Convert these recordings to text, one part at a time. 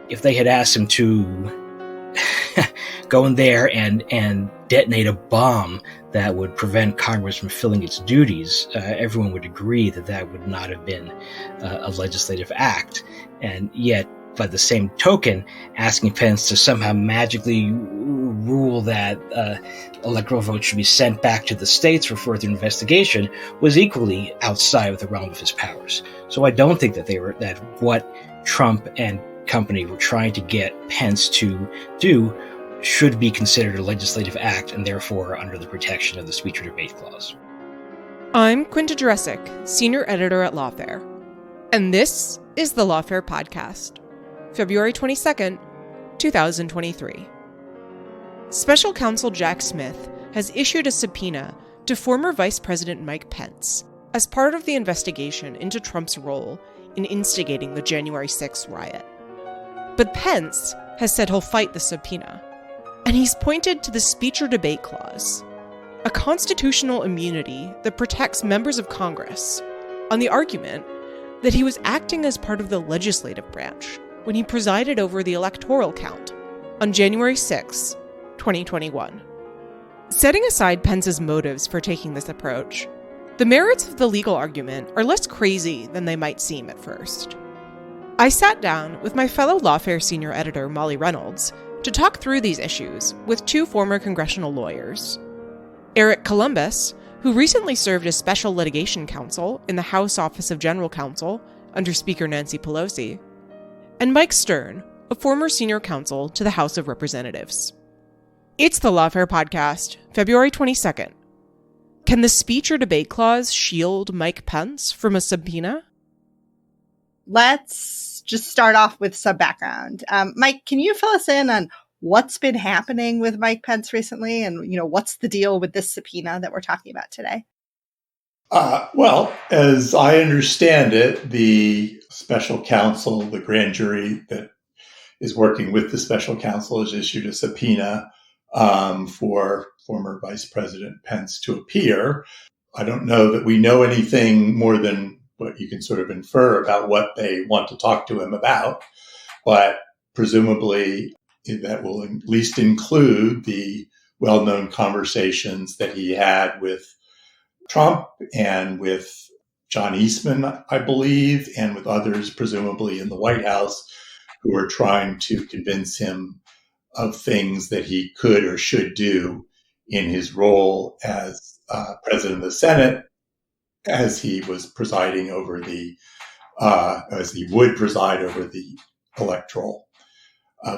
if they had asked him to go in there and detonate a bomb that would prevent Congress from filling its duties, everyone would agree that that would not have been a legislative act. And yet, by the same token, asking Pence to somehow magically rule that electoral votes should be sent back to the states for further investigation was equally outside of the realm of his powers. So I don't think that what Trump and company were trying to get Pence to do should be considered a legislative act and therefore under the protection of the speech or debate clause. I'm Quinta Jurecic, senior editor at Lawfare, and this is the Lawfare podcast, February 22nd, 2023. Special Counsel Jack Smith has issued a subpoena to former Vice President Mike Pence as part of the investigation into Trump's role in instigating the January 6th riot. But Pence has said he'll fight the subpoena, and he's pointed to the speech or debate clause, a constitutional immunity that protects members of Congress, on the argument that he was acting as part of the legislative branch when he presided over the electoral count on January 6, 2021. Setting aside Pence's motives for taking this approach, the merits of the legal argument are less crazy than they might seem at first. I sat down with my fellow Lawfare senior editor Molly Reynolds to talk through these issues with two former congressional lawyers. Eric Columbus, who recently served as Special Litigation Counsel in the House Office of General Counsel under Speaker Nancy Pelosi, and Mike Stern, a former senior counsel to the House of Representatives. It's the Lawfare podcast, February 22nd. Can the speech or debate clause shield Mike Pence from a subpoena? Let's just start off with some background. Mike, can you fill us in on what's been happening with Mike Pence recently and, what's the deal with this subpoena that we're talking about today? Well, as I understand it, the special counsel, the grand jury that is working with the special counsel, has issued a subpoena for former Vice President Pence to appear. I don't know that we know anything more than what you can sort of infer about what they want to talk to him about, but presumably that will at least include the well-known conversations that he had with Trump and with John Eastman, I believe, and with others, presumably in the White House, who were trying to convince him of things that he could or should do in his role as President of the Senate, as he was presiding over as he would preside over the electoral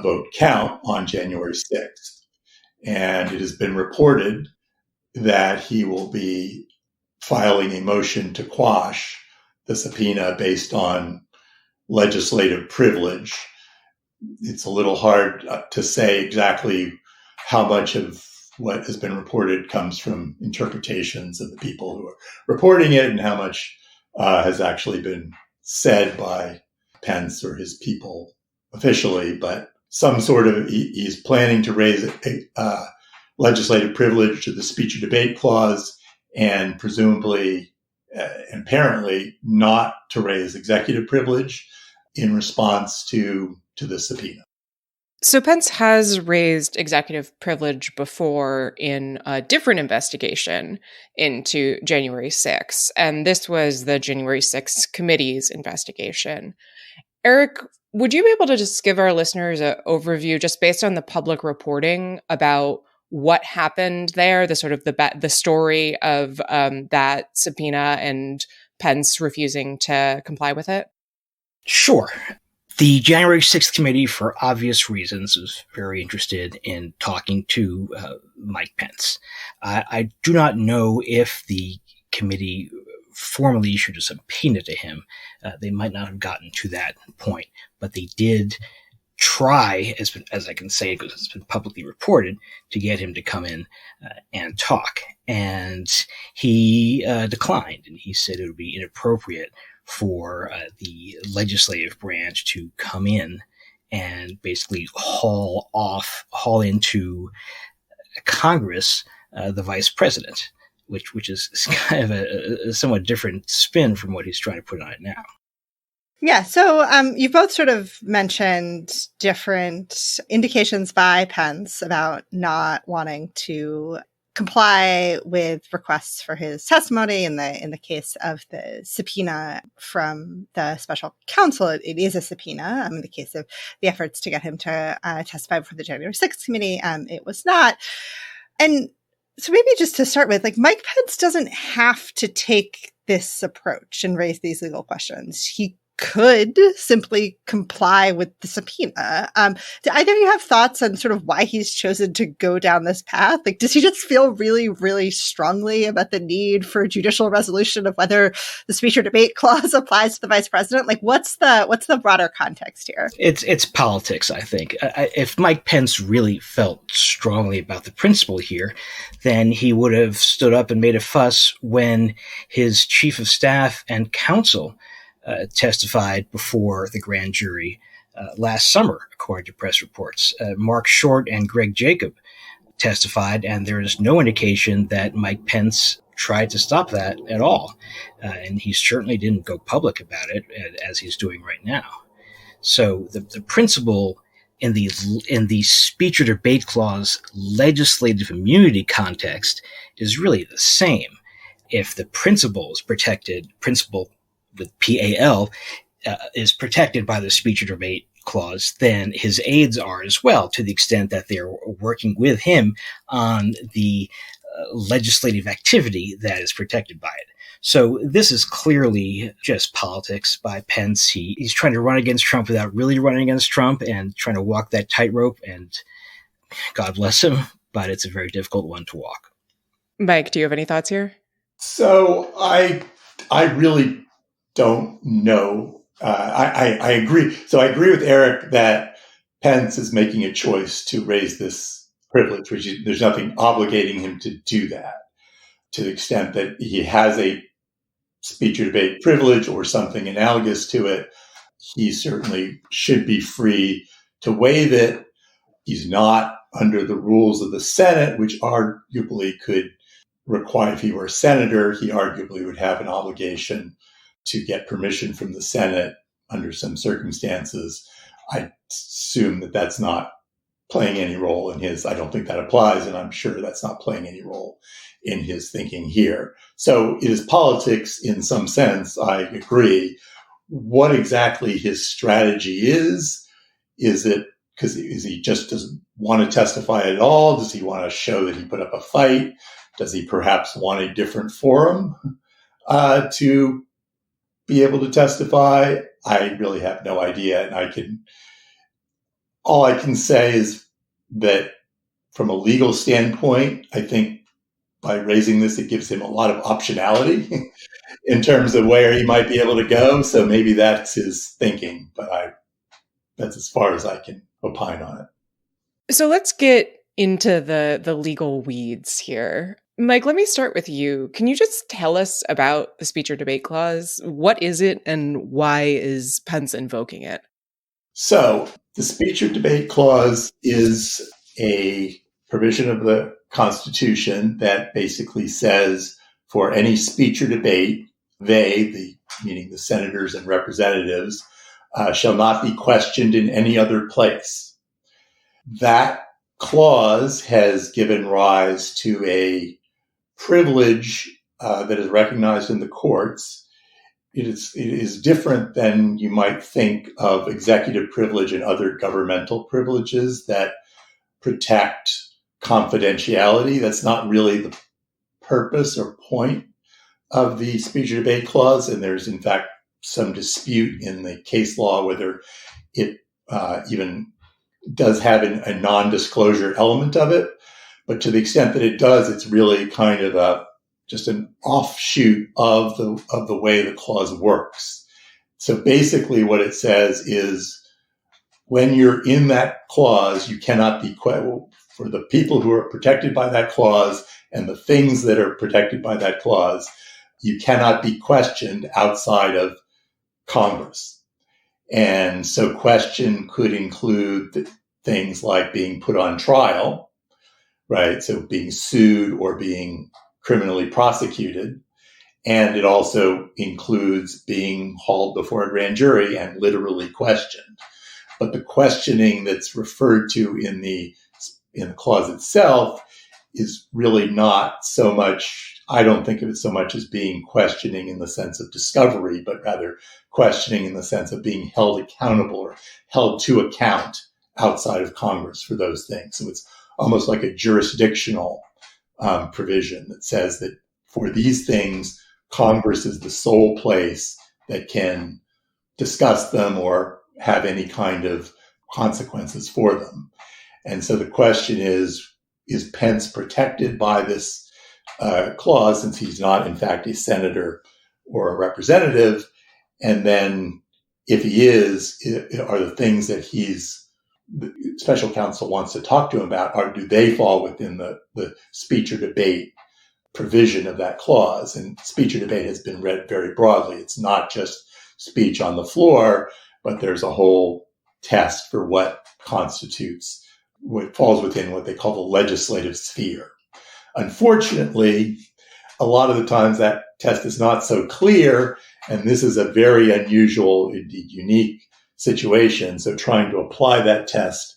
vote count on January 6th. And it has been reported that he will be filing a motion to quash the subpoena based on legislative privilege. It's a little hard to say exactly how much of what has been reported comes from interpretations of the people who are reporting it and how much has actually been said by Pence or his people officially. But some sort of, he's planning to raise a legislative privilege to the speech or debate clause and presumably and apparently not to raise executive privilege in response to the subpoena. So Pence has raised executive privilege before in a different investigation into January 6th, and this was the January 6th committee's investigation. Eric, would you be able to just give our listeners an overview, just based on the public reporting, about what happened there, the sort of the story of that subpoena and Pence refusing to comply with it? Sure. The January 6th committee, for obvious reasons, was very interested in talking to Mike Pence. I do not know if the committee formally issued a subpoena to him. They might not have gotten to that point, but they did try, as I can say, because it's been publicly reported, to get him to come in and talk. And he declined, and he said it would be inappropriate for the legislative branch to come in and basically haul into Congress the vice president, which is kind of a somewhat different spin from what he's trying to put on it now. Yeah, so you both sort of mentioned different indications by Pence about not wanting to comply with requests for his testimony in the case of the subpoena from the special counsel. It is a subpoena. In the case of the efforts to get him to testify before the January 6th committee, it was not. And so maybe just to start with, like, Mike Pence doesn't have to take this approach and raise these legal questions. He could simply comply with the subpoena. Do either of you have thoughts on sort of why he's chosen to go down this path? Like, does he just feel really, really strongly about the need for judicial resolution of whether the speech or debate clause applies to the vice president? Like, what's the broader context here? It's politics, I think. If Mike Pence really felt strongly about the principle here, then he would have stood up and made a fuss when his chief of staff and counsel testified before the grand jury last summer, according to press reports. Mark Short and Greg Jacob testified, and there is no indication that Mike Pence tried to stop that at all. And he certainly didn't go public about it, as he's doing right now. So the principle in the speech or debate clause legislative immunity context is really the same. If the principle is protected, principle with PAL is protected by the speech or debate clause, then his aides are as well, to the extent that they're working with him on the legislative activity that is protected by it. So this is clearly just politics by Pence. He's trying to run against Trump without really running against Trump and trying to walk that tightrope, and God bless him, but it's a very difficult one to walk. Mike, do you have any thoughts here? So I really don't know. I agree. So I agree with Eric that Pence is making a choice to raise this privilege, which there's nothing obligating him to do that, to the extent that he has a speech or debate privilege or something analogous to it. He certainly should be free to waive it. He's not under the rules of the Senate, which arguably could require, if he were a senator, he arguably would have an obligation to get permission from the Senate under some circumstances. I assume that that's not playing any role in his, I don't think that applies, and I'm sure that's not playing any role in his thinking here. So it is politics in some sense, I agree. What exactly his strategy is it because he just doesn't want to testify at all? Does he want to show that he put up a fight? Does he perhaps want a different forum to be able to testify? I really have no idea. And all I can say is that from a legal standpoint, I think by raising this, it gives him a lot of optionality in terms of where he might be able to go. So maybe that's his thinking, but that's as far as I can opine on it. So let's get into the legal weeds here. Mike, let me start with you. Can you just tell us about the speech or debate clause? What is it and why is Pence invoking it? So the speech or debate clause is a provision of the Constitution that basically says for any speech or debate, meaning the senators and representatives, shall not be questioned in any other place. That clause has given rise to a privilege that is recognized in the courts. It is different than you might think of executive privilege and other governmental privileges that protect confidentiality. That's not really the purpose or point of the speech or debate clause. And there's, in fact, some dispute in the case law whether it even does have a non-disclosure element of it. But to the extent that it does, it's really kind of just an offshoot of the way the clause works. So basically what it says is when you're in that clause, you cannot be for the people who are protected by that clause and the things that are protected by that clause, you cannot be questioned outside of Congress. And so question could include things like being put on trial, right? So being sued or being criminally prosecuted. And it also includes being hauled before a grand jury and literally questioned. But the questioning that's referred to in the clause itself is really not so much, I don't think of it so much as being questioning in the sense of discovery, but rather questioning in the sense of being held accountable or held to account outside of Congress for those things. So it's almost like a jurisdictional provision that says that for these things, Congress is the sole place that can discuss them or have any kind of consequences for them. And so the question is Pence protected by this clause, since he's not, in fact, a senator or a representative? And then if he is, are the things that the special counsel wants to talk to him about, do they fall within the speech or debate provision of that clause? And speech or debate has been read very broadly. It's not just speech on the floor, but there's a whole test for what constitutes, what falls within what they call the legislative sphere. Unfortunately, a lot of the times that test is not so clear, and this is a very unusual, indeed unique situation. So trying to apply that test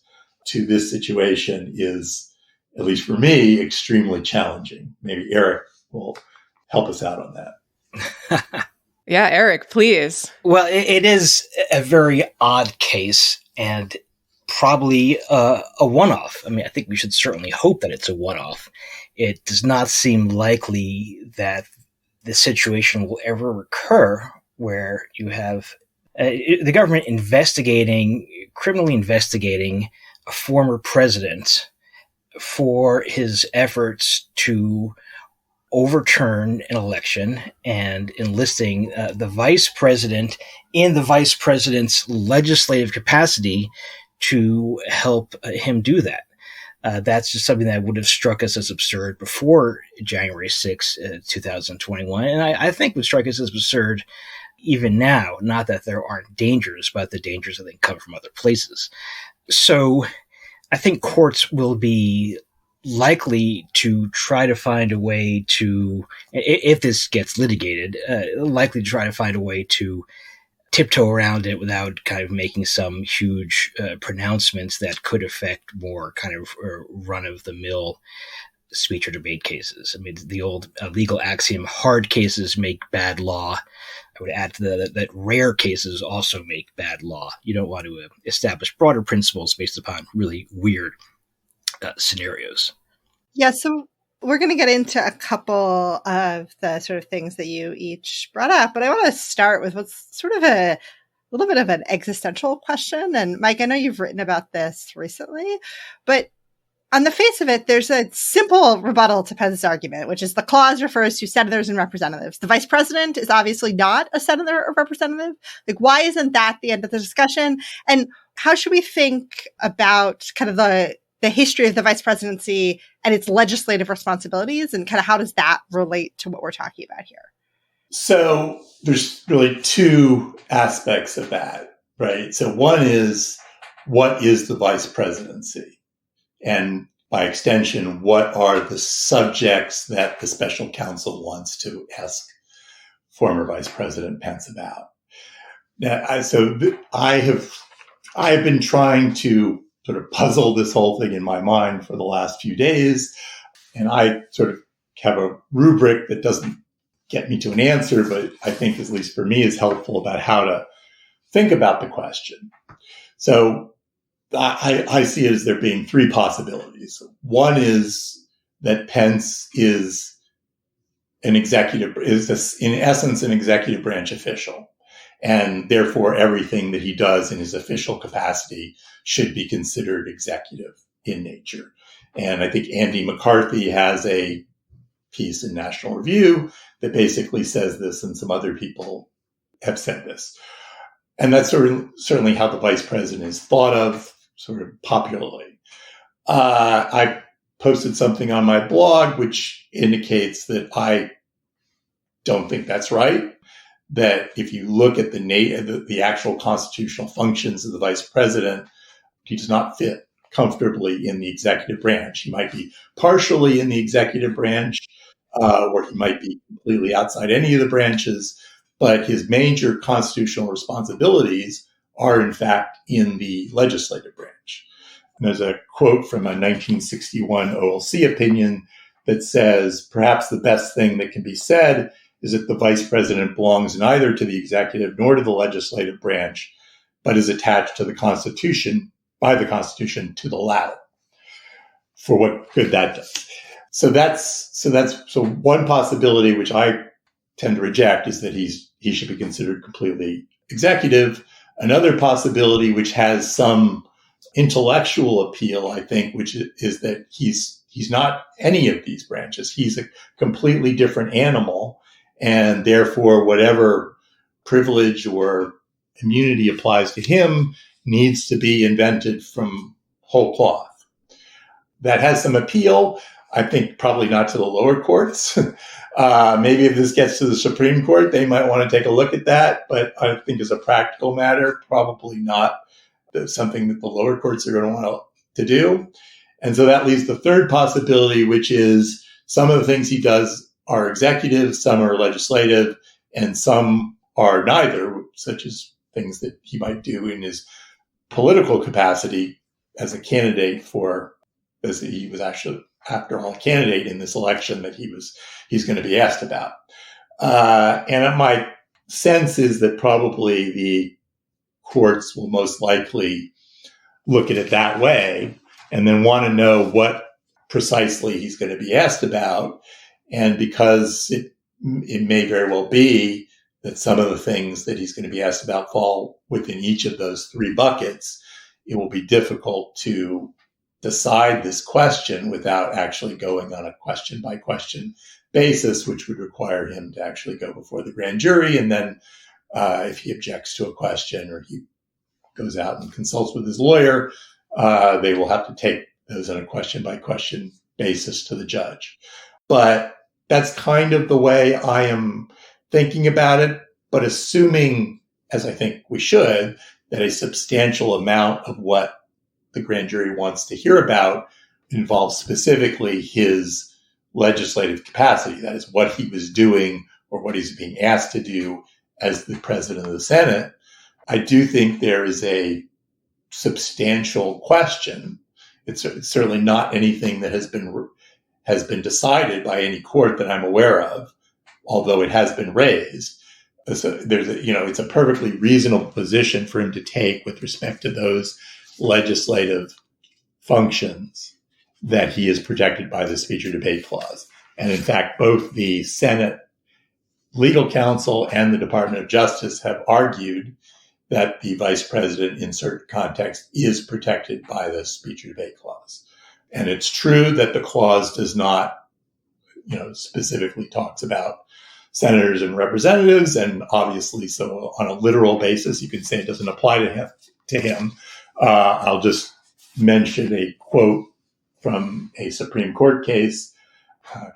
to this situation is, at least for me, extremely challenging. Maybe Eric will help us out on that. Yeah, Eric, please. Well, it is a very odd case and probably a one-off. I mean, I think we should certainly hope that it's a one-off. It does not seem likely that the situation will ever recur where you have the government criminally investigating a former president for his efforts to overturn an election and enlisting the vice president in the vice president's legislative capacity to help him do that. That's just something that would have struck us as absurd before January 6, 2021. And I think would strike us as absurd even now. Not that there aren't dangers, but the dangers I think come from other places. So I think courts will be likely to try to find a way to, if this gets litigated, likely to try to find a way to tiptoe around it without kind of making some huge pronouncements that could affect more kind of run-of-the-mill speech or debate cases. I mean, the old legal axiom, hard cases make bad law. I would add to that rare cases also make bad law. You don't want to establish broader principles based upon really weird scenarios. Yeah, so we're going to get into a couple of the sort of things that you each brought up, but I want to start with what's sort of a little bit of an existential question. And Mike, I know you've written about this recently, but on the face of it, there's a simple rebuttal to Pence's argument, which is the clause refers to senators and representatives. The vice president is obviously not a senator or representative. Like, why isn't that the end of the discussion? And how should we think about kind of the history of the vice presidency and its legislative responsibilities, and kind of how does that relate to what we're talking about here? So there's really two aspects of that, right? So one is, what is the vice presidency? And by extension, what are the subjects that the special counsel wants to ask former Vice President Pence about? Now, I have been trying to sort of puzzle this whole thing in my mind for the last few days. And I sort of have a rubric that doesn't get me to an answer, but I think, at least for me, is helpful about how to think about the question. So I see it as there being three possibilities. One is that Pence is in essence an executive branch official, and therefore everything that he does in his official capacity should be considered executive in nature. And I think Andy McCarthy has a piece in National Review that basically says this, and some other people have said this. And that's certainly how the vice president is thought of, sort of popularly. I posted something on my blog which indicates that I don't think that's right. That if you look at the actual constitutional functions of the vice president, he does not fit comfortably in the executive branch. He might be partially in the executive branch, or he might be completely outside any of the branches, but his major constitutional responsibilities are, in fact, in the legislative branch. And there's a quote from a 1961 OLC opinion that says, perhaps the best thing that can be said is that the vice president belongs neither to the executive nor to the legislative branch, but is attached to the Constitution, by the Constitution, to the latter, for what good that does. So one possibility, which I tend to reject, is that he should be considered completely executive. Another possibility, which has some intellectual appeal, I think, which is that he's not any of these branches. He's a completely different animal, and therefore whatever privilege or immunity applies to him needs to be invented from whole cloth. That has some appeal. I think probably not to the lower courts. Maybe if this gets to the Supreme Court, they might want to take a look at that. But I think as a practical matter, probably not something that the lower courts are going to want to do. And so that leaves the third possibility, which is some of the things he does are executive, some are legislative, and some are neither, such as things that he might do in his political capacity as a candidate as he was actually, after all, a candidate in this election that he's going to be asked about. And my sense is that probably the courts will most likely look at it that way and then want to know what precisely he's going to be asked about. And because it may very well be that some of the things that he's going to be asked about fall within each of those three buckets, it will be difficult to decide this question without actually going on a question by question basis, which would require him to actually go before the grand jury. And then if he objects to a question or he goes out and consults with his lawyer, they will have to take those on a question by question basis to the judge. But that's kind of the way I am thinking about it. But assuming, as I think we should, that a substantial amount of what the grand jury wants to hear about involves specifically his legislative capacity, that is, what he was doing or what he's being asked to do as the president of the Senate, I do think there is a substantial question. It's certainly not anything that has been decided by any court that I'm aware of, although it has been raised. So it's a perfectly reasonable position for him to take with respect to those legislative functions that he is protected by the speech or debate clause. And in fact, both the Senate Legal Counsel and the Department of Justice have argued that the vice president in certain contexts is protected by the speech or debate clause. And it's true that the clause does not, specifically talks about senators and representatives. And obviously, so on a literal basis, you can say it doesn't apply to him. I'll just mention a quote from a Supreme Court case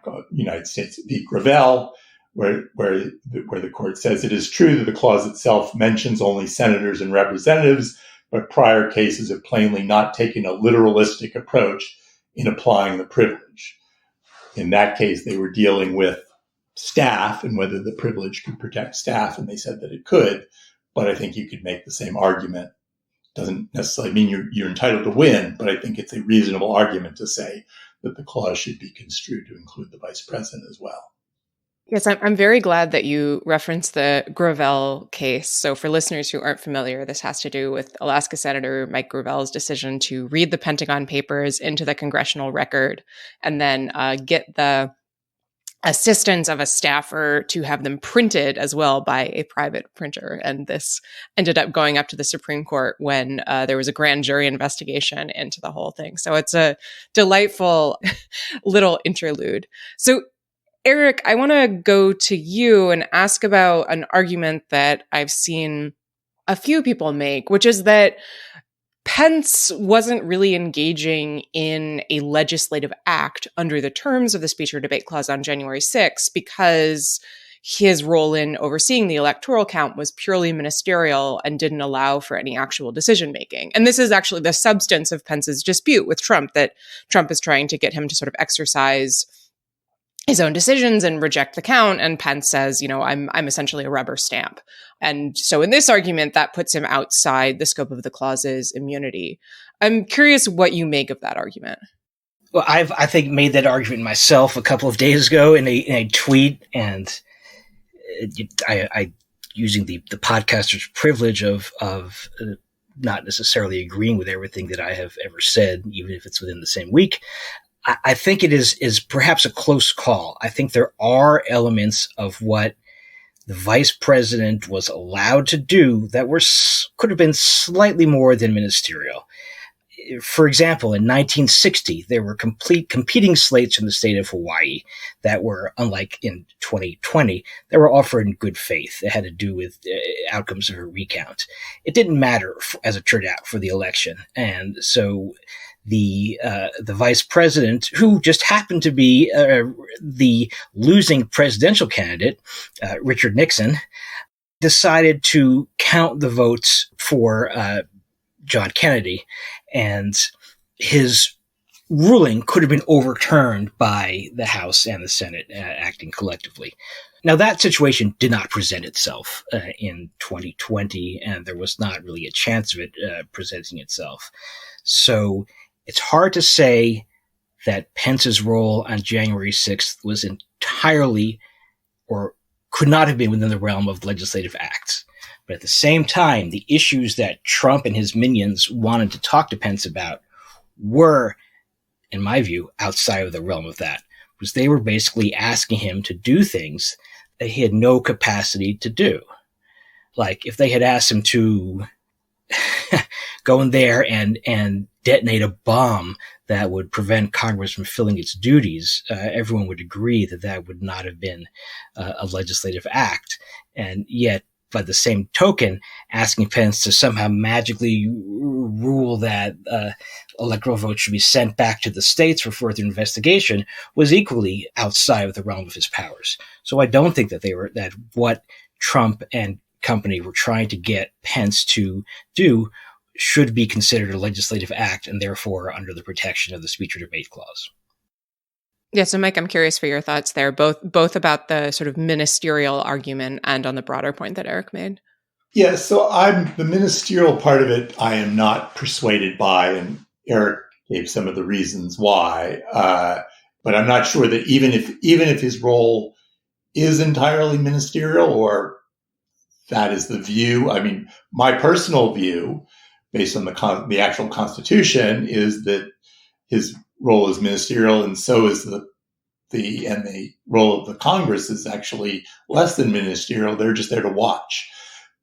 called United States v. Gravel, where the court says it is true that the clause itself mentions only senators and representatives, but prior cases have plainly not taken a literalistic approach in applying the privilege. In that case, they were dealing with staff and whether the privilege could protect staff, and they said that it could. But I think you could make the same argument. Doesn't necessarily mean you're entitled to win, but I think it's a reasonable argument to say that the clause should be construed to include the vice president as well. Yes, I'm very glad that you referenced the Gravel case. So for listeners who aren't familiar, this has to do with Alaska Senator Mike Gravel's decision to read the Pentagon Papers into the congressional record and then get the assistance of a staffer to have them printed as well by a private printer. And this ended up going up to the Supreme Court when there was a grand jury investigation into the whole thing. So it's a delightful little interlude. So Eric, I want to go to you and ask about an argument that I've seen a few people make, which is that Pence wasn't really engaging in a legislative act under the terms of the speech or debate clause on January 6th because his role in overseeing the electoral count was purely ministerial and didn't allow for any actual decision making. And this is actually the substance of Pence's dispute with Trump, that Trump is trying to get him to sort of exercise his own decisions and reject the count. And Pence says, I'm essentially a rubber stamp. And so in this argument, that puts him outside the scope of the clause's immunity. I'm curious what you make of that argument. Well, I think made that argument myself a couple of days ago in a tweet, and I using the podcaster's privilege of not necessarily agreeing with everything that I have ever said, even if it's within the same week. I think it is perhaps a close call. I think there are elements of what the vice president was allowed to do that could have been slightly more than ministerial. For example, in 1960, there were competing slates in the state of Hawaii that were, unlike in 2020, that were offered in good faith. It had to do with outcomes of a recount. It didn't matter, as it turned out, for the election. And so the vice president, who just happened to be the losing presidential candidate, Richard Nixon, decided to count the votes for John Kennedy, and his ruling could have been overturned by the House and the Senate acting collectively. Now, that situation did not present itself in 2020, and there was not really a chance of it presenting itself. So it's hard to say that Pence's role on January 6th was entirely or could not have been within the realm of legislative acts. But at the same time, the issues that Trump and his minions wanted to talk to Pence about were, in my view, outside of the realm of that, because they were basically asking him to do things that he had no capacity to do. Like if they had asked him to go in there and detonate a bomb that would prevent Congress from filling its duties, everyone would agree that that would not have been a legislative act. And yet, by the same token, asking Pence to somehow magically rule that electoral votes should be sent back to the states for further investigation was equally outside of the realm of his powers. So I don't think that what Trump and company were trying to get Pence to do should be considered a legislative act and therefore under the protection of the speech or debate clause. Yeah, so Mike, I'm curious for your thoughts there, both about the sort of ministerial argument and on the broader point that Eric made. Yeah, so the ministerial part of it I am not persuaded by, and Eric gave some of the reasons why. But I'm not sure that even if his role is entirely ministerial, or that is the view. I mean, my personal view, based on the actual Constitution, is that his role is ministerial, and so is the role of the Congress is actually less than ministerial. They're just there to watch.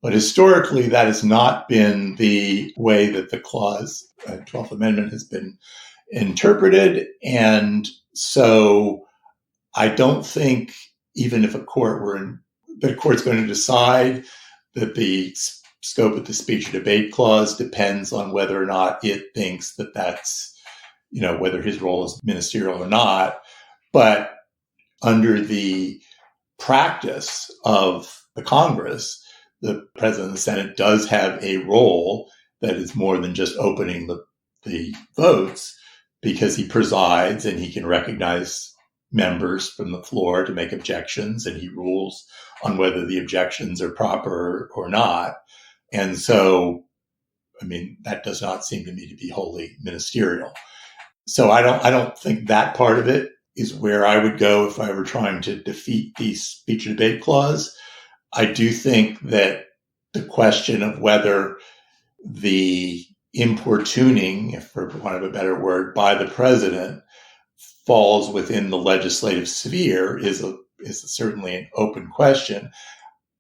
But historically, that has not been the way that the clause, 12th Amendment, has been interpreted. And so I don't think, even if the court's going to decide that the scope of the speech or debate clause depends on whether or not it thinks that that's, whether his role is ministerial or not. But under the practice of the Congress, the President of the Senate does have a role that is more than just opening the votes, because he presides and he can recognize members from the floor to make objections, and he rules on whether the objections are proper or not. And so, that does not seem to me to be wholly ministerial. So I don't think that part of it is where I would go if I were trying to defeat the speech and debate clause. I do think that the question of whether the importuning, for want of a better word, by the president falls within the legislative sphere is certainly an open question.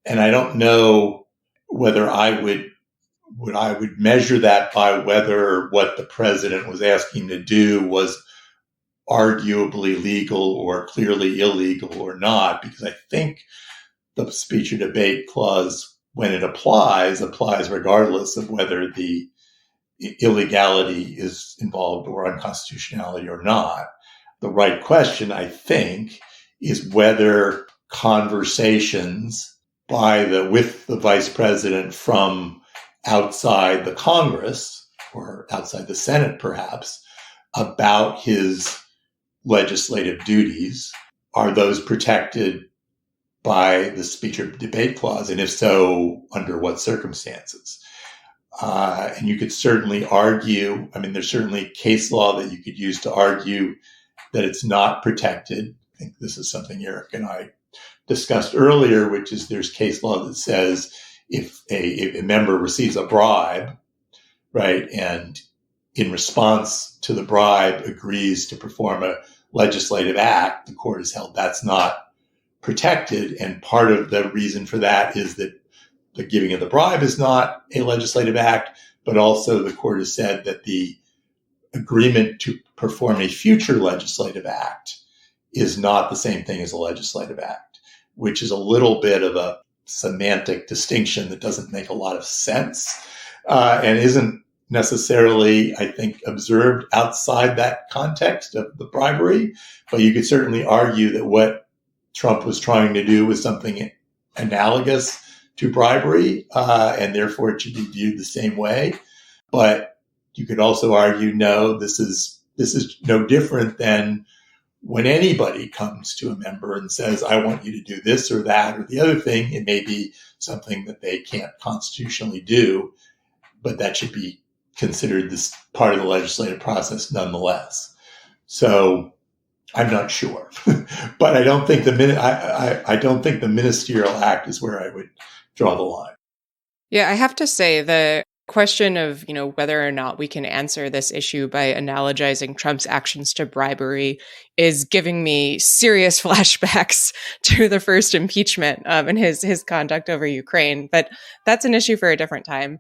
And I don't know whether I would measure that by whether what the president was asking to do was arguably legal or clearly illegal or not, because I think the speech or debate clause, when it applies regardless of whether the illegality is involved or unconstitutionality or not. The right question, I think, is whether conversations with the vice president from outside the Congress or outside the Senate, perhaps, about his legislative duties are those protected by the speech or debate clause? And if so, under what circumstances? And you could certainly argue, there's certainly case law that you could use to argue that it's not protected. I think this is something Eric and I discussed earlier, which is there's case law that says if a member receives a bribe, right, and in response to the bribe agrees to perform a legislative act, the court has held that's not protected. And part of the reason for that is that the giving of the bribe is not a legislative act, but also the court has said that the agreement to perform a future legislative act is not the same thing as a legislative act, which is a little bit of a semantic distinction that doesn't make a lot of sense and isn't necessarily, I think, observed outside that context of the bribery. But you could certainly argue that what Trump was trying to do was something analogous to bribery, and therefore it should be viewed the same way. But you could also argue, no, this is no different than when anybody comes to a member and says, I want you to do this or that or the other thing. It may be something that they can't constitutionally do, but that should be considered this part of the legislative process nonetheless. So I'm not sure, but I don't think I don't think the ministerial act is where I would draw the line. Yeah, I have to say the question of, whether or not we can answer this issue by analogizing Trump's actions to bribery is giving me serious flashbacks to the first impeachment and his conduct over Ukraine. But that's an issue for a different time.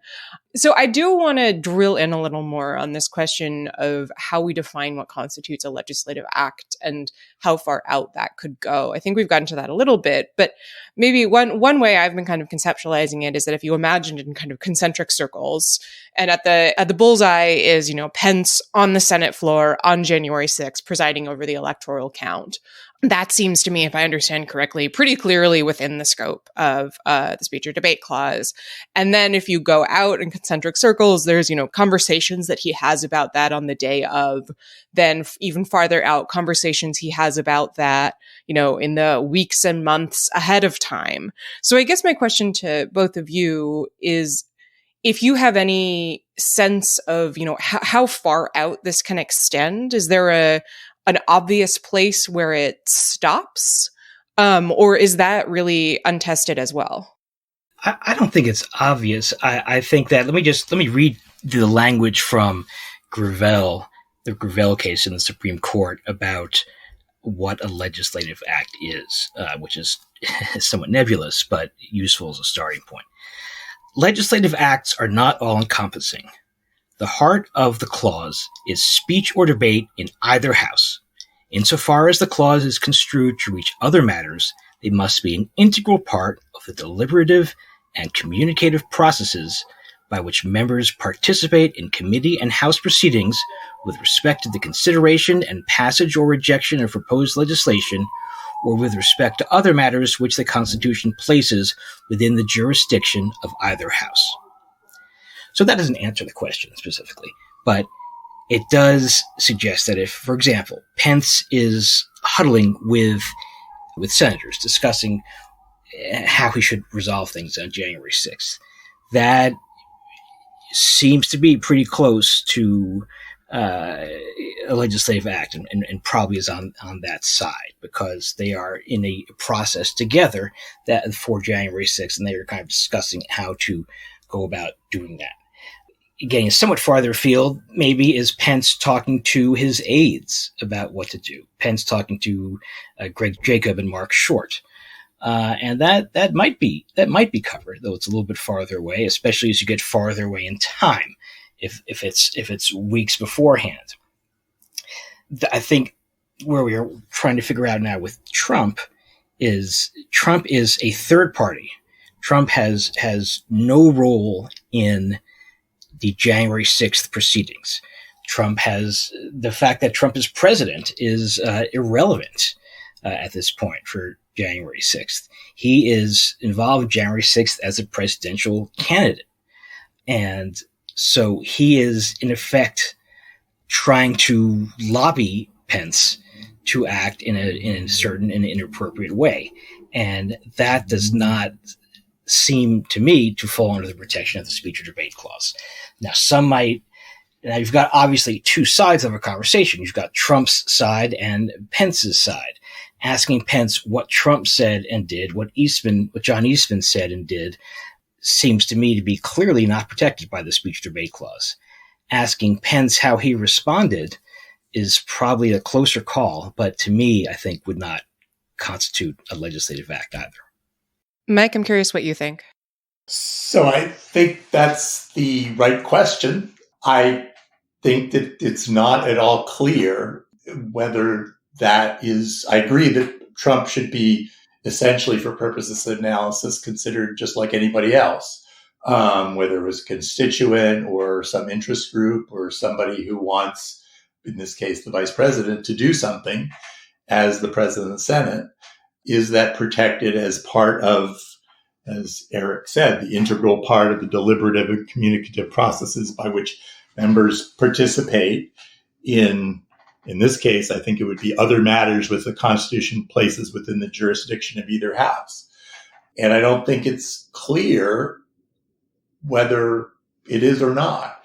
So I do want to drill in a little more on this question of how we define what constitutes a legislative act and how far out that could go. I think we've gotten to that a little bit, but maybe one way I've been kind of conceptualizing it is that if you imagine it in kind of concentric circles, and at the bullseye is, Pence on the Senate floor on January 6th, presiding over the electoral count. That seems to me, if I understand correctly, pretty clearly within the scope of the speech or debate clause. And then if you go out in concentric circles, there's, conversations that he has about that on the day of. Then even farther out, conversations he has about that, in the weeks and months ahead of time. So I guess my question to both of you is, if you have any sense of, how far out this can extend, is there an obvious place where it stops? Or is that really untested as well? I don't think it's obvious. I think that, let me read the language from Gravel, the Gravel case in the Supreme Court about what a legislative act is, which is somewhat nebulous, but useful as a starting point. Legislative acts are not all-encompassing. The heart of the clause is speech or debate in either house. Insofar as the clause is construed to reach other matters, they must be an integral part of the deliberative and communicative processes by which members participate in committee and House proceedings with respect to the consideration and passage or rejection of proposed legislation, or with respect to other matters which the Constitution places within the jurisdiction of either house. So that doesn't answer the question specifically, but it does suggest that if, for example, Pence is huddling with senators discussing how he should resolve things on January 6th, that seems to be pretty close to a legislative act and probably is on that side, because they are in a process together that for January 6th, and they are kind of discussing how to go about doing that. Getting somewhat farther afield, maybe, is Pence talking to his aides about what to do. Pence talking to Greg Jacob and Mark Short. And that might be covered, though it's a little bit farther away, especially as you get farther away in time, if it's weeks beforehand. I think where we are trying to figure out now with Trump is a third party. Trump has no role in the January 6th proceedings. The fact that Trump is president is irrelevant at this point for January 6th. He is involved in January 6th as a presidential candidate. And so he is, in effect, trying to lobby Pence to act in a certain and inappropriate way. And that does not seem to me to fall under the protection of the speech or debate clause. Now, now you've got obviously two sides of a conversation. You've got Trump's side and Pence's side. Asking Pence what Trump said and did, what John Eastman said and did, seems to me to be clearly not protected by the speech or debate clause. Asking Pence how he responded is probably a closer call, but to me, I think would not constitute a legislative act either. Mike, I'm curious what you think. So I think that's the right question. I think that it's not at all clear whether that is, I agree that Trump should be essentially, for purposes of analysis, considered just like anybody else, whether it was a constituent or some interest group or somebody who wants, in this case, the vice president to do something as the president of the Senate. Is that protected as part of, as Eric said, the integral part of the deliberative and communicative processes by which members participate in this case, I think it would be other matters with the Constitution places within the jurisdiction of either house. And I don't think it's clear whether it is or not.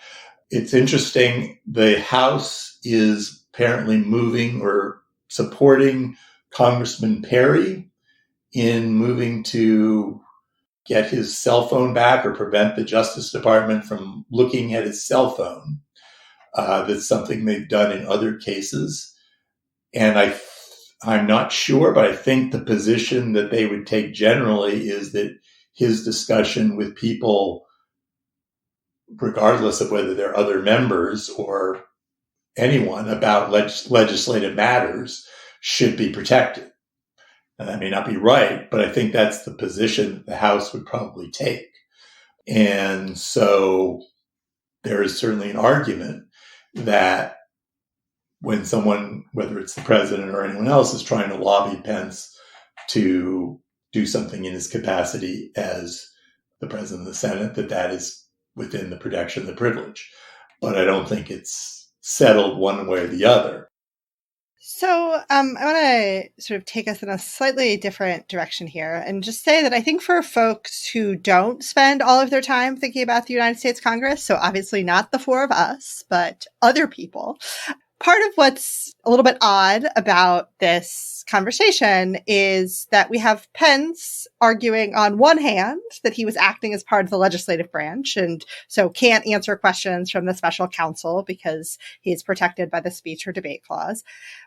It's interesting. The House is apparently moving or supporting Congressman Perry in moving to get his cell phone back or prevent the Justice Department from looking at his cell phone. That's something they've done in other cases. And I'm not sure, but I think the position that they would take generally is that his discussion with people, regardless of whether they're other members or anyone about legislative matters, should be protected. And that may not be right, but I think that's the position the House would probably take. And so there is certainly an argument that when someone, whether it's the president or anyone else, is trying to lobby Pence to do something in his capacity as the president of the Senate, that is within the protection of the privilege. But I don't think it's settled one way or the other. So I want to sort of take us in a slightly different direction here and just say that I think for folks who don't spend all of their time thinking about the United States Congress, so obviously not the four of us, but other people, part of what's a little bit odd about this conversation is that we have Pence arguing on one hand that he was acting as part of the legislative branch and so can't answer questions from the special counsel because he's protected by the speech or debate clause.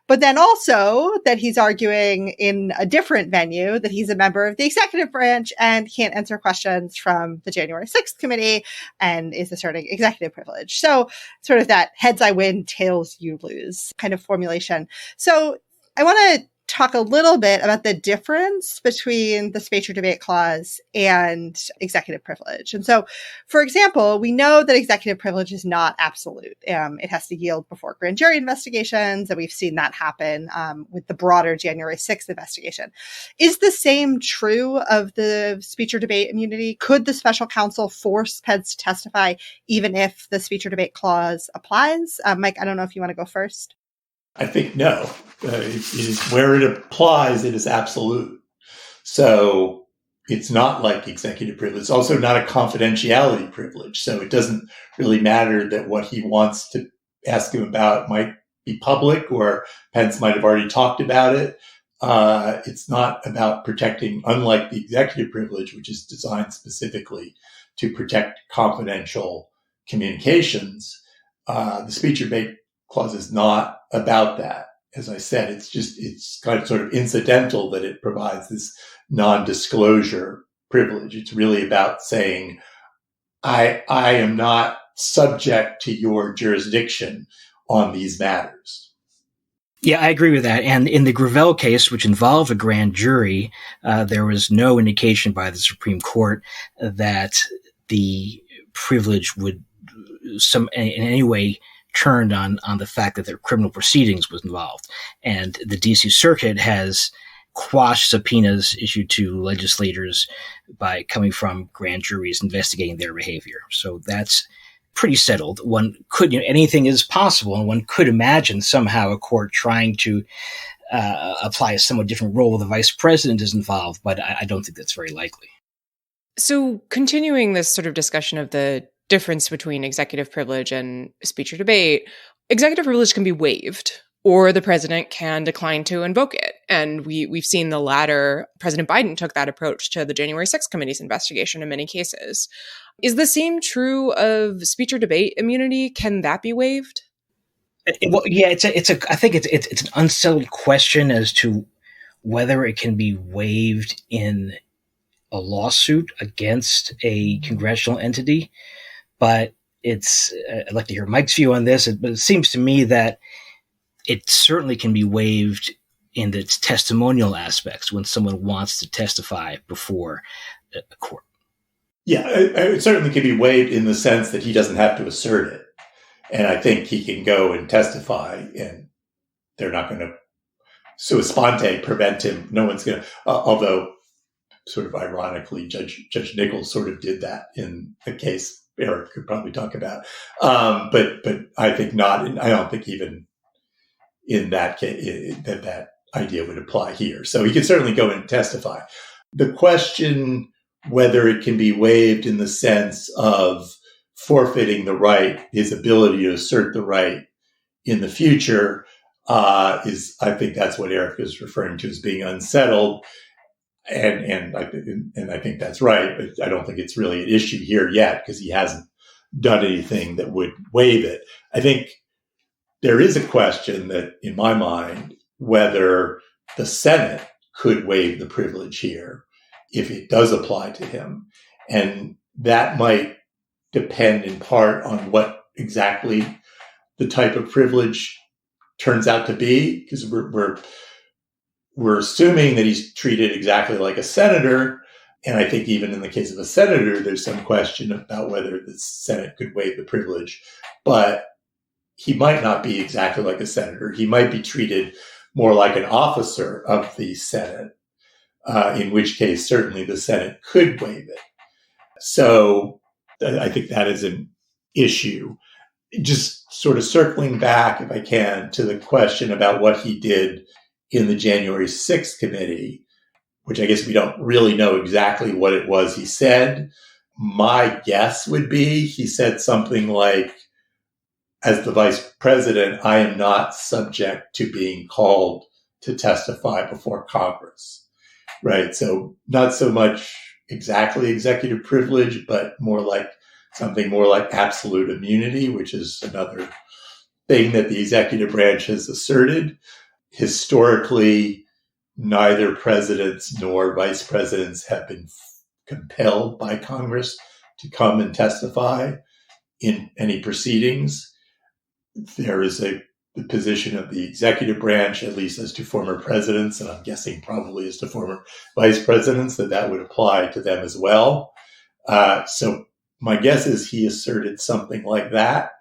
But then also that he's arguing in a different venue that he's a member of the executive branch and can't answer questions from the January 6th committee and is asserting executive privilege. So sort of that heads I win, tails you lose kind of formulation. So I want to talk a little bit about the difference between the speech or debate clause and executive privilege. And so, for example, we know that executive privilege is not absolute. It has to yield before grand jury investigations, and we've seen that happen with the broader January 6th investigation. Is the same true of the speech or debate immunity? Could the special counsel force Pence to testify even if the speech or debate clause applies? Mike, I don't know if you want to go first. I think no. It is where it applies, it is absolute. So it's not like executive privilege. It's also not a confidentiality privilege. So it doesn't really matter that what he wants to ask him about might be public or Pence might have already talked about it. It's not about protecting, unlike the executive privilege, which is designed specifically to protect confidential communications. The speech or debate clause is not about that. As I said, it's kind of sort of incidental that it provides this non-disclosure privilege. It's really about saying, I am not subject to your jurisdiction on these matters. Yeah, I agree with that. And in the Gravel case, which involved a grand jury, there was no indication by the Supreme Court that the privilege would in any way turned on the fact that their criminal proceedings was involved. And the D.C. Circuit has quashed subpoenas issued to legislators by coming from grand juries investigating their behavior. So that's pretty settled. One could, anything is possible, and one could imagine somehow a court trying to apply a somewhat different role. The vice president is involved, but I don't think that's very likely. So continuing this sort of discussion of the difference between executive privilege and speech or debate, executive privilege can be waived, or the president can decline to invoke it. And we've seen the latter. President Biden took that approach to the January 6th committee's investigation in many cases. Is the same true of speech or debate immunity? Can that be waived? Well, yeah, I think it's an unsettled question as to whether it can be waived in a lawsuit against a congressional entity. But I'd like to hear Mike's view on this, but it seems to me that it certainly can be waived in its testimonial aspects when someone wants to testify before a court. Yeah, it certainly can be waived in the sense that he doesn't have to assert it. And I think he can go and testify, and they're not going to sua sponte prevent him. No one's going to, although sort of ironically, Judge Nichols sort of did that in the case Eric could probably talk about. But I think not. I don't think even in that case that idea would apply here. So he could certainly go and testify. The question whether it can be waived in the sense of forfeiting the right, his ability to assert the right in the future, is, I think that's what Eric is referring to as being unsettled. And I think that's right, but I don't think it's really an issue here yet because he hasn't done anything that would waive it. I think there is a question that, in my mind, whether the Senate could waive the privilege here if it does apply to him. And that might depend in part on what exactly the type of privilege turns out to be, because we're assuming that he's treated exactly like a senator. And I think even in the case of a senator, there's some question about whether the Senate could waive the privilege. But he might not be exactly like a senator. He might be treated more like an officer of the Senate, in which case certainly the Senate could waive it. So I think that is an issue. Just sort of circling back, if I can, to the question about what he did in the January 6th committee, which I guess we don't really know exactly what it was he said. My guess would be he said something like, as the vice president, I am not subject to being called to testify before Congress, right? So not so much exactly executive privilege, but more like something more like absolute immunity, which is another thing that the executive branch has asserted. Historically, neither presidents nor vice presidents have been compelled by Congress to come and testify in any proceedings. There is the position of the executive branch, at least as to former presidents, and I'm guessing probably as to former vice presidents, that would apply to them as well. So my guess is he asserted something like that.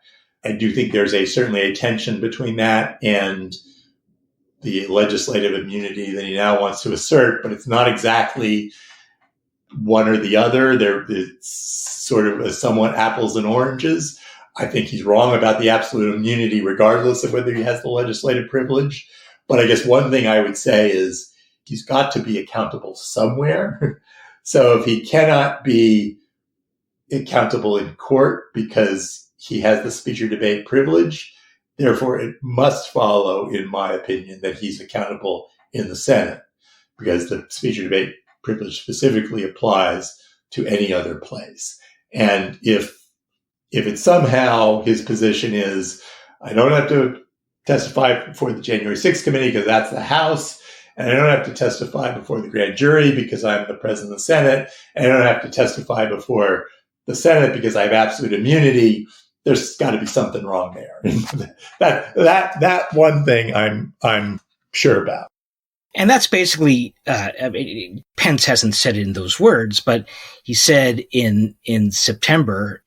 I do think there's certainly a tension between that and the legislative immunity that he now wants to assert, but it's not exactly one or the other. It's sort of a somewhat apples and oranges. I think he's wrong about the absolute immunity, regardless of whether he has the legislative privilege. But I guess one thing I would say is he's got to be accountable somewhere. So if he cannot be accountable in court because he has the speech or debate privilege, therefore it must follow, in my opinion, that he's accountable in the Senate, because the speech or debate privilege specifically applies to any other place. And if it's somehow his position is, I don't have to testify before the January 6th committee because that's the House, and I don't have to testify before the grand jury because I'm the president of the Senate, and I don't have to testify before the Senate because I have absolute immunity, there's got to be something wrong there. that one thing I'm sure about. And that's basically, Pence hasn't said it in those words, but he said in September,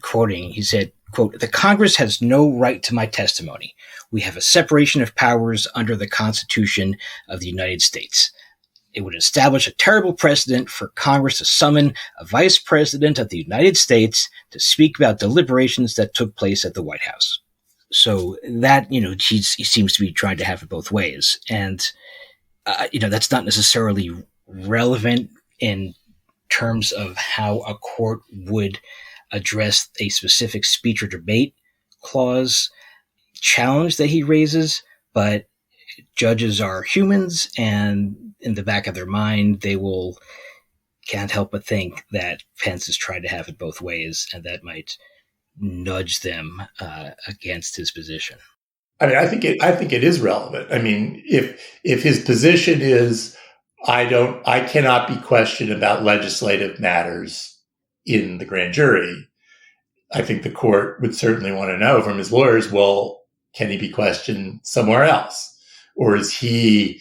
quoting, he said, quote, "The Congress has no right to my testimony. We have a separation of powers under the Constitution of the United States. It would establish a terrible precedent for Congress to summon a vice president of the United States to speak about deliberations that took place at the White House." So that, he seems to be trying to have it both ways. And, that's not necessarily relevant in terms of how a court would address a specific speech or debate clause challenge that he raises, but judges are humans, and in the back of their mind, they can't help but think that Pence is trying to have it both ways, and that might nudge them against his position. I mean, I think it is relevant. I mean, if his position is, I cannot be questioned about legislative matters in the grand jury, I think the court would certainly want to know from his lawyers, well, can he be questioned somewhere else? Or is he,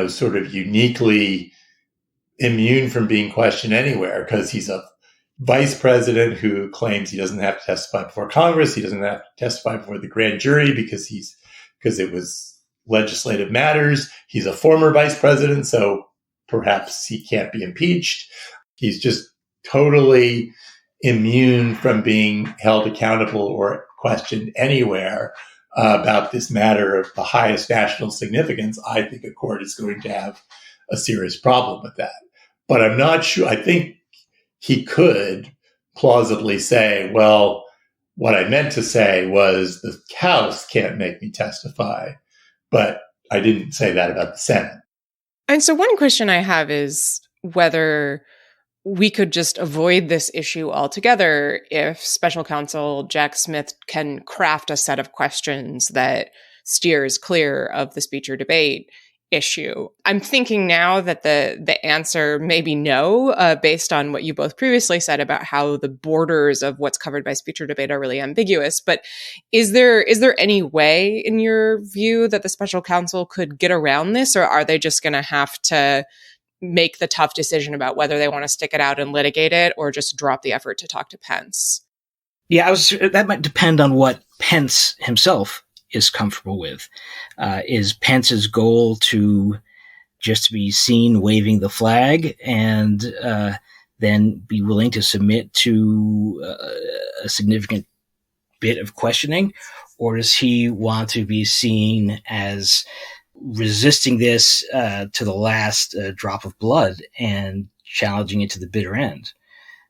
sort of uniquely immune from being questioned anywhere because he's a vice president who claims he doesn't have to testify before Congress. He doesn't have to testify before the grand jury because it was legislative matters. He's a former vice president, so perhaps he can't be impeached. He's just totally immune from being held accountable or questioned anywhere about this matter of the highest national significance. I think a court is going to have a serious problem with that. But I'm not sure. I think he could plausibly say, well, what I meant to say was the House can't make me testify, but I didn't say that about the Senate. And so one question I have is whether we could just avoid this issue altogether if Special Counsel Jack Smith can craft a set of questions that steers clear of the speech or debate issue. I'm thinking now that the answer may be no, based on what you both previously said about how the borders of what's covered by speech or debate are really ambiguous. But is there any way, in your view, that the special counsel could get around this, or are they just going to have to make the tough decision about whether they want to stick it out and litigate it or just drop the effort to talk to Pence? Yeah, that might depend on what Pence himself is comfortable with. Is Pence's goal to just be seen waving the flag and then be willing to submit to a significant bit of questioning? Or does he want to be seen as resisting this to the last drop of blood and challenging it to the bitter end?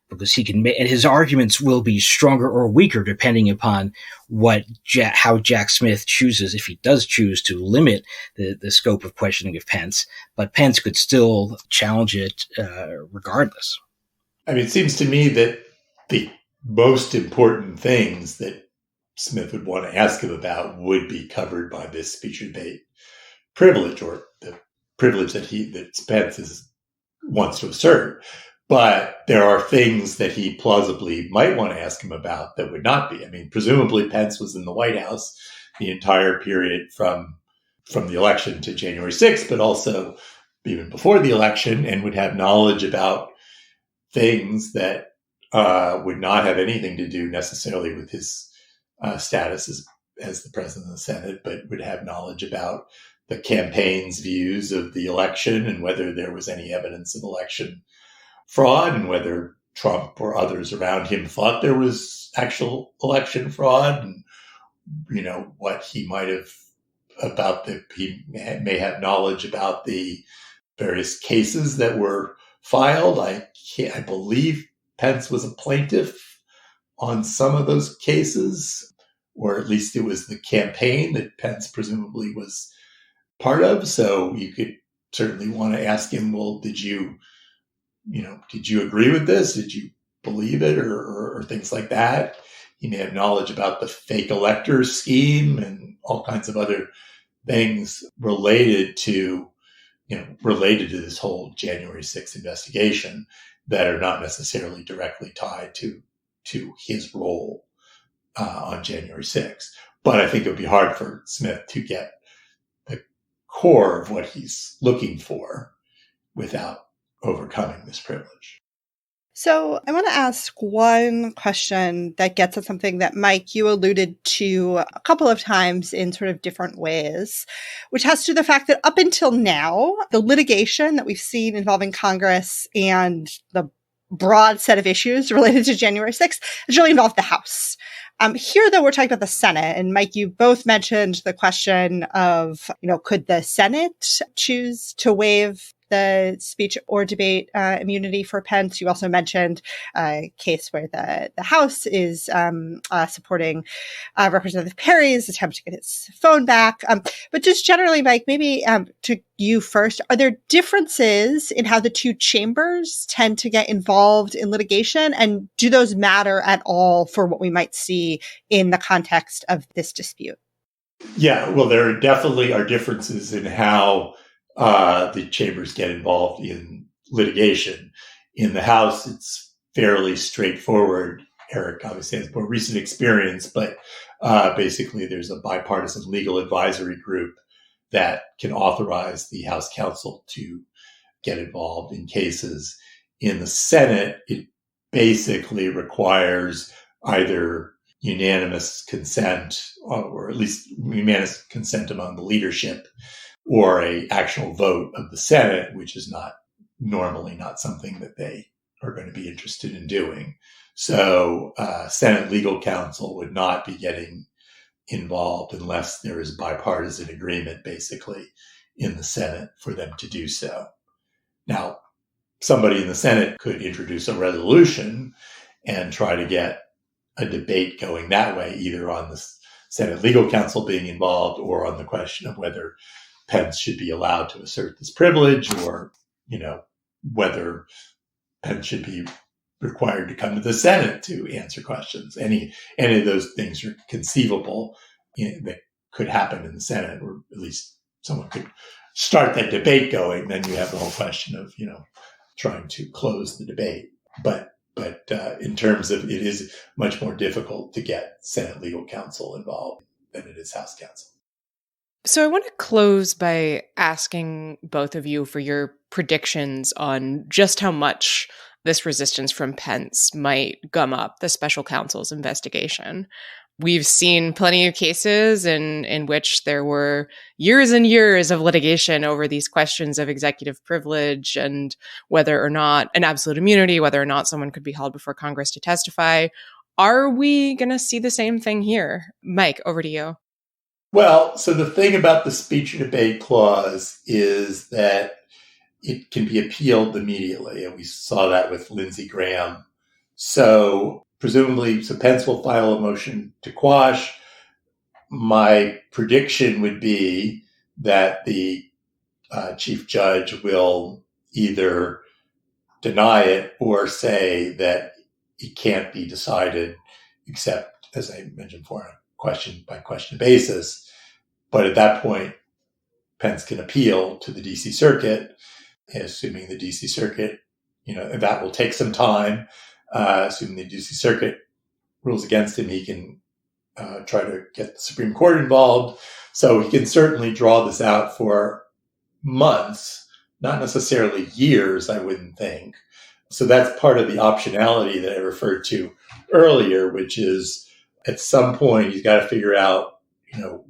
Because he can, and his arguments will be stronger or weaker depending upon how Jack Smith chooses, if he does choose to limit the scope of questioning of Pence. But Pence could still challenge it regardless. I mean, it seems to me that the most important things that Smith would want to ask him about would be covered by this speech or debate privilege, or the privilege that Pence wants to assert. But there are things that he plausibly might want to ask him about that would not be. I mean, presumably Pence was in the White House the entire period from the election to January 6th, but also even before the election, and would have knowledge about things that would not have anything to do necessarily with his status as the president of the Senate, but would have knowledge about the campaign's views of the election and whether there was any evidence of election fraud, and whether Trump or others around him thought there was actual election fraud, and what he might have he may have knowledge about the various cases that were filed. I believe Pence was a plaintiff on some of those cases, or at least it was the campaign that Pence presumably was part of. So you could certainly want to ask him, well, did you agree with this? Did you believe it, or things like that? He may have knowledge about the fake elector scheme and all kinds of other things related to this whole January 6th investigation that are not necessarily directly tied to his role on January 6th. But I think it would be hard for Smith to get the core of what he's looking for without overcoming this privilege. So I want to ask one question that gets at something that, Mike, you alluded to a couple of times in sort of different ways, which has to do with the fact that up until now, the litigation that we've seen involving Congress and the broad set of issues related to January 6th. It's really involved the House. Here, though, we're talking about the Senate. And Mike, you both mentioned the question of, could the Senate choose to waive the speech or debate immunity for Pence? You also mentioned a case where the House is supporting Representative Perry's attempt to get his phone back. But just generally, Mike, maybe to you first, are there differences in how the two chambers tend to get involved in litigation? And do those matter at all for what we might see in the context of this dispute? Yeah, well, there definitely are differences in how the chambers get involved in litigation. In the House, it's fairly straightforward. Eric obviously has more recent experience, but basically there's a bipartisan legal advisory group that can authorize the House counsel to get involved in cases. In the Senate, it basically requires either unanimous consent, or at least unanimous consent among the leadership, or a actual vote of the Senate, which is normally not something that they are going to be interested in doing. So Senate legal counsel would not be getting involved unless there is bipartisan agreement, basically, in the Senate for them to do so. Now, somebody in the Senate could introduce a resolution and try to get a debate going that way, either on the Senate legal counsel being involved or on the question of whether Pence should be allowed to assert this privilege, or, whether Pence should be required to come to the Senate to answer questions. Any of those things are conceivable that could happen in the Senate, or at least someone could start that debate going. Then you have the whole question of, trying to close the debate. But in terms of, it is much more difficult to get Senate legal counsel involved than it is House counsel. So I want to close by asking both of you for your predictions on just how much this resistance from Pence might gum up the special counsel's investigation. We've seen plenty of cases in which there were years and years of litigation over these questions of executive privilege and whether or not an absolute immunity, whether or not someone could be held before Congress to testify. Are we going to see the same thing here? Mike, over to you. Well, so the thing about the speech or debate clause is that it can be appealed immediately. And we saw that with Lindsey Graham. So presumably, Pence will file a motion to quash. My prediction would be that the chief judge will either deny it or say that it can't be decided except, as I mentioned before, on a question by question basis. But at that point, Pence can appeal to the DC Circuit, assuming the DC Circuit, that will take some time. Assuming the DC Circuit rules against him, he can try to get the Supreme Court involved. So he can certainly draw this out for months, not necessarily years, I wouldn't think. So that's part of the optionality that I referred to earlier, which is at some point he's got to figure out,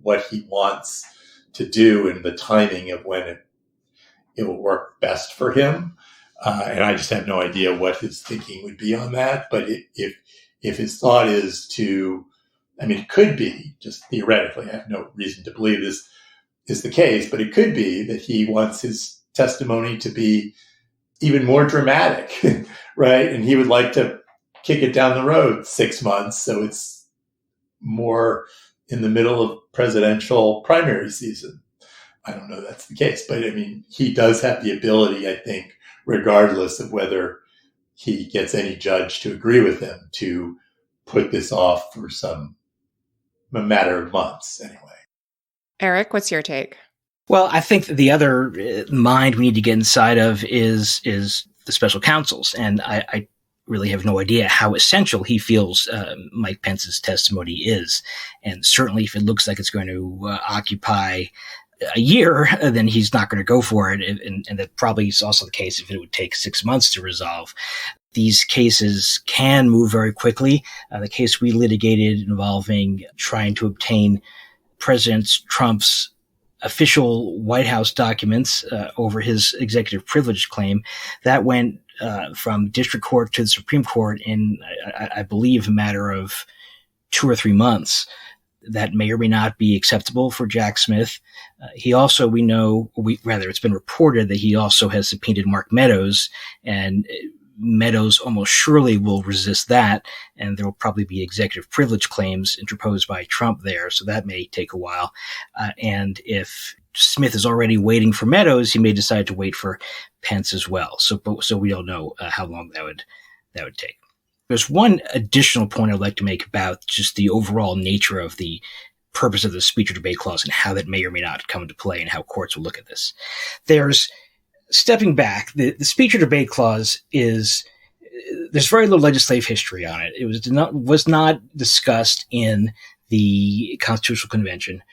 what he wants to do and the timing of when it will work best for him. And I just have no idea what his thinking would be on that. But if his thought is it could be, just theoretically, I have no reason to believe this is the case, but it could be that he wants his testimony to be even more dramatic, right? And he would like to kick it down the road 6 months, so it's more in the middle of presidential primary season. I don't know if that's the case, but he does have the ability, I think, regardless of whether he gets any judge to agree with him, to put this off for a matter of months anyway. Eric, what's your take? Well, I think the other mind we need to get inside of is the special counsels. And I really have no idea how essential he feels Mike Pence's testimony is. And certainly if it looks like it's going to occupy a year, then he's not going to go for it. And that probably is also the case if it would take 6 months to resolve. These cases can move very quickly. The case we litigated involving trying to obtain President Trump's official White House documents over his executive privilege claim, that went from district court to the Supreme Court in, I believe, a matter of 2 or 3 months. That may or may not be acceptable for Jack Smith. He also, it's been reported that he also has subpoenaed Mark Meadows, and Meadows almost surely will resist that, and there will probably be executive privilege claims interposed by Trump there, so that may take a while. And if Smith is already waiting for Meadows, he may decide to wait for Pence as well. So we don't know how long that would take. There's one additional point I'd like to make about just the overall nature of the purpose of the speech or debate clause and how that may or may not come into play and how courts will look at this. There's stepping back, the speech or debate clause there's very little legislative history on it. It was not discussed in the Constitutional Convention,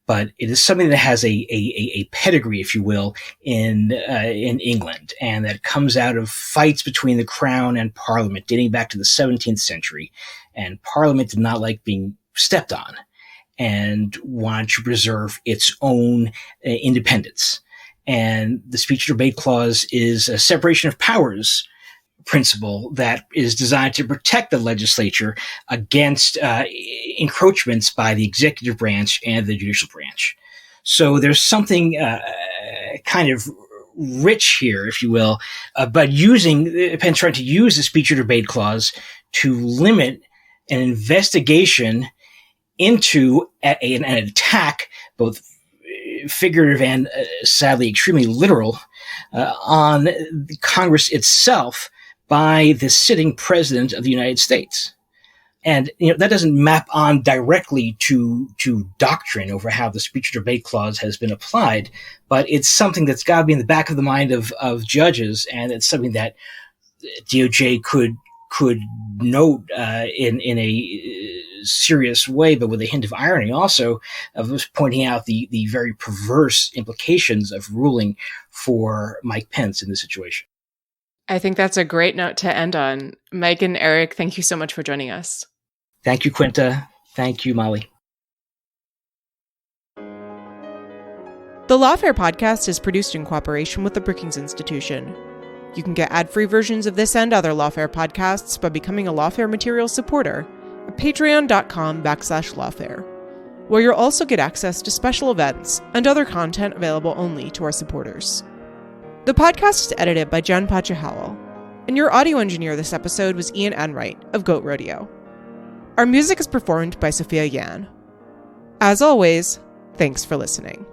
but it is something that has a pedigree, if you will, in England, and that comes out of fights between the Crown and Parliament dating back to the 17th century. And Parliament did not like being stepped on and wanted to preserve its own independence. And the speech or debate clause is a separation of powers principle that is designed to protect the legislature against encroachments by the executive branch and the judicial branch. So there's something kind of rich here, if you will, but Pence trying to use the speech or debate clause to limit an investigation into an attack, both figurative and sadly extremely literal, on Congress itself by the sitting president of the United States. And that doesn't map on directly to doctrine over how the speech or debate clause has been applied, but it's something that's got to be in the back of the mind of judges, and it's something that DOJ could note in a serious way, but with a hint of irony also, of pointing out the very perverse implications of ruling for Mike Pence in this situation. I think that's a great note to end on. Mike and Eric, thank you so much for joining us. Thank you, Quinta. Thank you, Molly. The Lawfare podcast is produced in cooperation with the Brookings Institution. You can get ad-free versions of this and other Lawfare podcasts by becoming a Lawfare Materials supporter at patreon.com/Lawfare, where you'll also get access to special events and other content available only to our supporters. The podcast is edited by Jen Pacha-Howell, and your audio engineer this episode was Ian Enright of Goat Rodeo. Our music is performed by Sophia Yan. As always, thanks for listening.